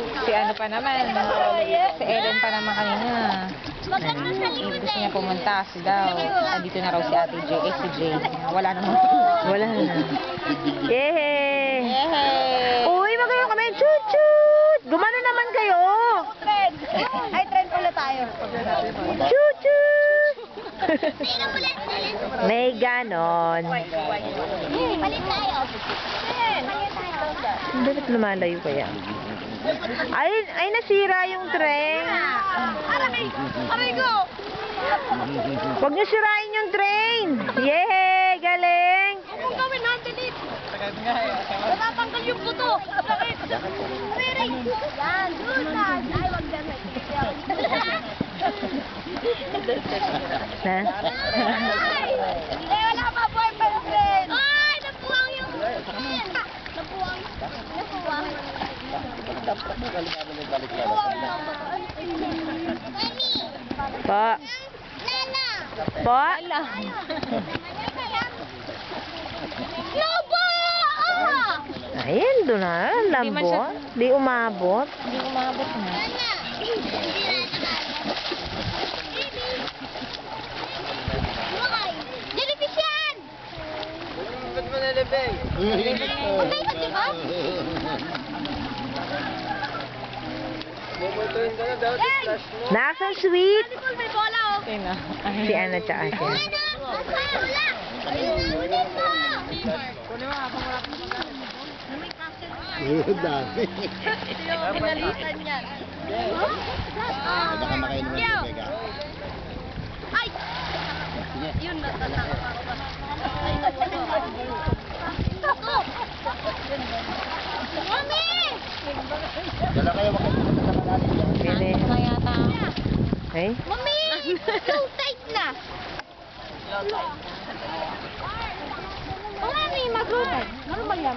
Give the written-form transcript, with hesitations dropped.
Si ano pa naman, si Ellen pa naman kanina. Gusto niya pumunta, si daw. Andito na raw si Ate J, si Jane. Wala naman. Wala na. Yehey! Yehey! Uy, magayon kami. Chut-chut! Gumano naman kayo. Trend! Ay, trend pala tayo. Chut-chut! May ganon. Palit tayo. Palit tayo. Bakit lumalayo kaya? Ay, nasira yung train. Aray! Aray ko! Huwag niyo sirain yung train. Yehey! Galing! Anong gawin natin dito? Natatanggal yung buto. Bakit? Aray! Yan, susan. Ay, wag dyan. Na? Ay! Wala ka pa boyfriend. Ay! Napuwang yung... Napuwang. Napuwang. Po. Nana! Po. Lobo! Ayan, doon na. Lambot. Di umabot. Hindi umabot na. Nana! Why? Jellyfish yan! Ba't mo nalibay? Patay ka, di ba? Bubutuin ka na daw, flash mo. Nakasang sweet. Nicole, may bola, oh. Sino? Si Ana tsaka siya. Wala! Wala! Ayun na, dito! Dami. Yung pinalitan yan. Baka makain naman Yo! si Vega. Ay! Yun, natatakot ako ba? Ay, Mami! Dala kayo makapunta sa malalim yan. Pili. Ano yata? Ay? Mami! Low tight na! Oh, Mami, mag-low tight. Normal yan.